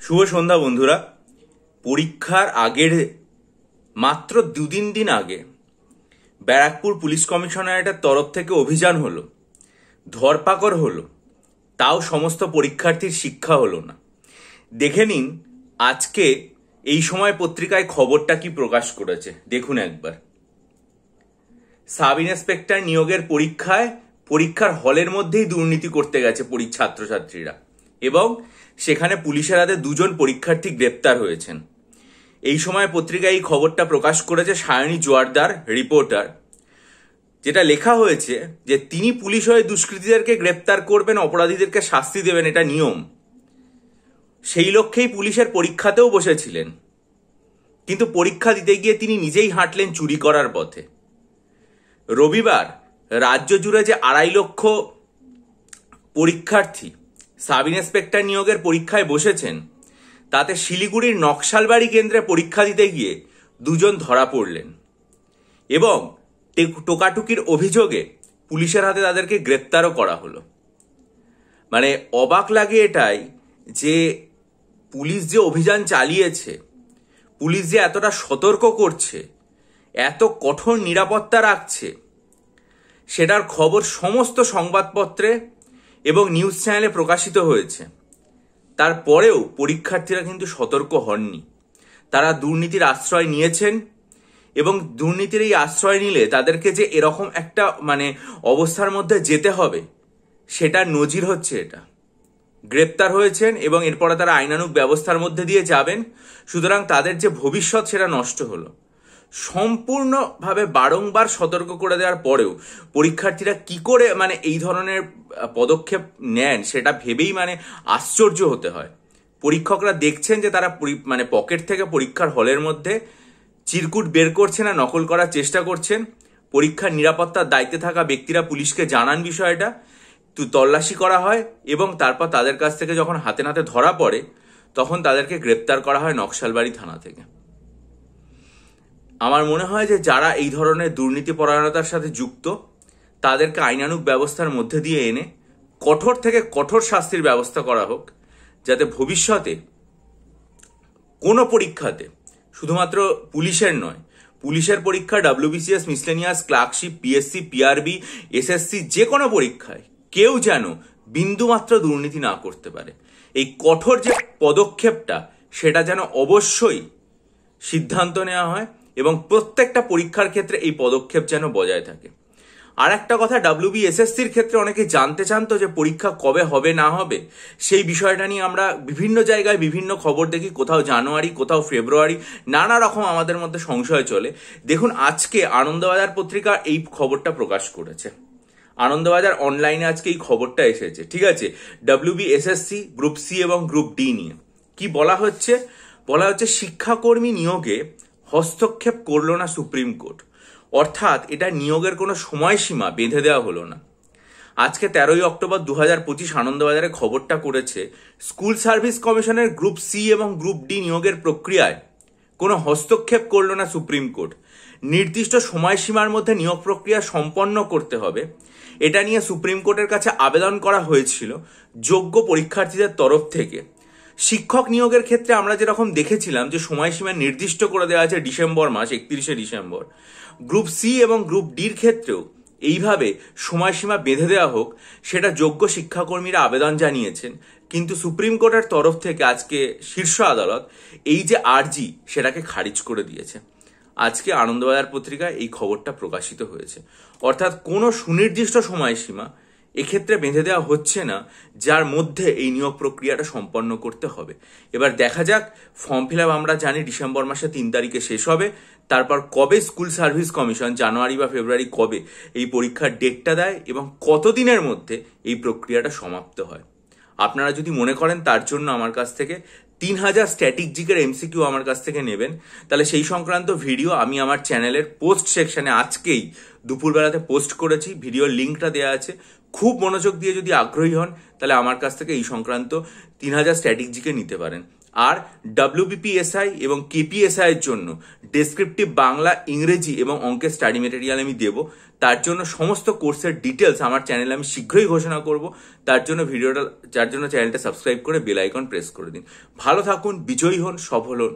শুভ সন্ধ্যা বন্ধুরা। পরীক্ষার আগের মাত্র দুদিন আগে ব্যারাকপুর পুলিশ কমিশনারেটের তরফ থেকে অভিযান হলো, ধরপাকড় হলো, তাও সমস্ত পরীক্ষার্থীর শিক্ষা হলো না। দেখে নিন আজকে এই সময় পত্রিকায় খবরটা কি প্রকাশ করেছে, দেখুন একবার। সাব ইন্সপেক্টর নিয়োগের পরীক্ষার হলের মধ্যেই দুর্নীতি করতে গেছে ছাত্রছাত্রীরা, এবং সেখানে পুলিশের হাতে দুজন পরীক্ষার্থী গ্রেপ্তার হয়েছেন। এই সময় পত্রিকায় এই খবরটা প্রকাশ করেছে সায়নী জোয়ারদার, রিপোর্টার। যেটা লেখা হয়েছে যে তিনি পুলিশ হয়ে দুষ্কৃতীদেরকে গ্রেপ্তার করবেন, অপরাধীদেরকে শাস্তি দেবেন, এটা নিয়ম। সেই লক্ষ্যেই পুলিশের পরীক্ষাতেও বসেছিলেন, কিন্তু পরীক্ষা দিতে গিয়ে তিনি নিজেই হাঁটলেন চুরি করার পথে। রবিবার রাজ্য জুড়ে যে 2.5 লক্ষ পরীক্ষার্থী সাব ইন্সপেক্টর নিয়োগের পরীক্ষায় বসেছেন, তাতে শিলিগুড়ির নকশালবাড়ি কেন্দ্রে পরীক্ষা দিতে গিয়ে দুজন ধরা পড়লেন, এবং টোকাটুকির অভিযোগে পুলিশের হাতে তাদেরকে গ্রেপ্তারও করা হলো। মানে অবাক লাগে এটাই যে পুলিশ যে অভিযান চালিয়েছে, পুলিশ যে এতটা সতর্ক করছে, এত কঠোর নিরাপত্তা রাখছে, সেটার খবর সমস্ত সংবাদপত্রে এবং নিউজ চ্যানেলে প্রকাশিত হয়েছে। তারপরেও পরীক্ষার্থীরা কিন্তু সতর্ক হননি। তারা দুর্নীতির আশ্রয় নিয়েছেন, এবং দুর্নীতির এই আশ্রয় নিলে তাদেরকে যে এরকম একটা অবস্থার মধ্যে যেতে হবে, সেটার নজির হচ্ছে এটা। গ্রেপ্তার হয়েছেন এবং এরপরে তারা আইনানুগ ব্যবস্থার মধ্যে দিয়ে যাবেন। সুতরাং তাদের যে ভবিষ্যৎ সেটা নষ্ট হলো। সম্পূর্ণভাবে বারংবার সতর্ক করে দেওয়ার পরেও পরীক্ষার্থীরা কি করে এই ধরনের পদক্ষেপ নেন, সেটা ভেবেই আশ্চর্য হতে হয়। পরীক্ষকরা দেখছেন যে তারা পকেট থেকে পরীক্ষার হলের মধ্যে চিরকুট বের করছেন আর নকল করার চেষ্টা করছেন। পরীক্ষার নিরাপত্তার দায়িত্বে থাকা ব্যক্তিরা পুলিশকে জানান বিষয়টা, তল্লাশি করা হয়, এবং তারপর তাদের কাছ থেকে যখন হাতে নাতে ধরা পড়ে, তখন তাদেরকে গ্রেপ্তার করা হয় নকশালবাড়ি থানা থেকে। আমার মনে হয় যে যারা এই ধরনের দুর্নীতিপরায়ণতার সাথে যুক্ত, তাদেরকে আইনানুগ ব্যবস্থার মধ্যে দিয়ে এনে কঠোর থেকে কঠোর শাস্তির ব্যবস্থা করা হোক, যাতে ভবিষ্যতে কোনো পরীক্ষাতে, শুধুমাত্র পুলিশের নয়, পুলিশের পরীক্ষা, WBCS, miscellaneous, clerkship, PSC, PRB, SSC, যে কোনো পরীক্ষায় কেউ যেন বিন্দুমাত্র দুর্নীতি না করতে পারে। এই কঠোর যে পদক্ষেপটা, সেটা যেন অবশ্যই সিদ্ধান্ত নেওয়া হয়, এবং প্রত্যেকটা পরীক্ষার ক্ষেত্রে এই পদক্ষেপ যেন বজায় থাকে। আর একটা কথা, WBSSCর ক্ষেত্রে অনেকে জানতে চান তো যে পরীক্ষা কবে হবে না হবে, সেই বিষয়টা নিয়ে আমরা বিভিন্ন জায়গায় বিভিন্ন খবর দেখি। কোথাও জানুয়ারি, কোথাও ফেব্রুয়ারি, নানা রকম আমাদের মধ্যে সংশয় চলে। দেখুন আজকে আনন্দবাজার পত্রিকা এই খবরটা প্রকাশ করেছে। আনন্দবাজার অনলাইনে আজকে এই খবরটা এসেছে, ঠিক আছে। WBSSC গ্রুপ সি এবং গ্রুপ ডি নিয়ে কি বলা হচ্ছে? বলা হচ্ছে শিক্ষাকর্মী নিয়োগে হস্তক্ষেপ করলো না সুপ্রিম কোর্ট। অর্থাৎ এটা নিয়োগের কোনো সময়সীমা বেঁধে দেওয়া হলো না। আজকে 13ই অক্টোবর 2025 আনন্দবাজারে খবরটা করেছে, স্কুল সার্ভিস কমিশনের গ্রুপ সি এবং গ্রুপ ডি নিয়োগের প্রক্রিয়ায় কোনো হস্তক্ষেপ করলো না সুপ্রিম কোর্ট। নির্দিষ্ট সময়সীমার মধ্যে নিয়োগ প্রক্রিয়া সম্পন্ন করতে হবে, এটা নিয়ে সুপ্রিম কোর্টের কাছে আবেদন করা হয়েছিল যোগ্য পরীক্ষার্থীদের তরফ থেকে। শিক্ষক নিয়োগের ক্ষেত্রে আমরা যেরকম দেখেছিলাম যে সময়সীমা নির্দিষ্ট করে দেওয়া আছে ডিসেম্বর মাস, 31শে ডিসেম্বর, গ্রুপ সি এবং গ্রুপ ডির ক্ষেত্রেও এইভাবে সময়সীমা বেঁধে দেওয়া হোক, সেটা যোগ্য শিক্ষাকর্মীরা আবেদন জানিয়েছেন। কিন্তু সুপ্রিম কোর্টের তরফ থেকে আজকে শীর্ষ আদালত এই যে আর্জি, সেটাকে খারিজ করে দিয়েছে। আজকে আনন্দবাজার পত্রিকায় এই খবরটা প্রকাশিত হয়েছে। অর্থাৎ কোনো সুনির্দিষ্ট সময়সীমা এক্ষেত্রে বেঁধে দেওয়া হচ্ছে না, যার মধ্যে এই নিয়োগ প্রক্রিয়াটা সম্পন্ন করতে হবে। এবার দেখা যাক, ফর্ম ফিল আপ আমরা জানি ডিসেম্বর মাসে 3 তারিখে শেষ হবে। তারপর কবে স্কুল সার্ভিস কমিশন, জানুয়ারি বা ফেব্রুয়ারি, কবে এই পরীক্ষার ডেটটা দেয় এবং কতদিনের মধ্যে এই প্রক্রিয়াটা সমাপ্ত হয়। আপনারা যদি মনে করেন তার জন্য আমার কাছ থেকে 3000 স্ট্যাটিক জিকের MCQ আমার কাছ থেকে নেবেন, তাহলে সেই সংক্রান্ত ভিডিও আমি আমার চ্যানেলের পোস্ট সেকশনে আজকেই দুপুরবেলাতে পোস্ট করেছি। ভিডিওর লিঙ্কটা দেওয়া আছে। খুব মনোযোগ দিয়ে যদি আগ্রহী হন, তাহলে আমার কাছ থেকে এই সংক্রান্ত 3000 স্ট্যাটিক জিকে নিতে পারেন। আর WBPSI এবং KPSI এর জন্য ডেসক্রিপটিভ বাংলা, ইংরেজি এবং অঙ্কের স্টাডি মেটেরিয়াল আমি দেব। তার জন্য সমস্ত কোর্সের ডিটেলস আমার চ্যানেলে আমি শীঘ্রই ঘোষণা করব। তার জন্য চ্যানেলটা সাবস্ক্রাইব করে বেল আইকন প্রেস করে দিন। ভালো থাকুন, বিজয়ী হন, সফল হন।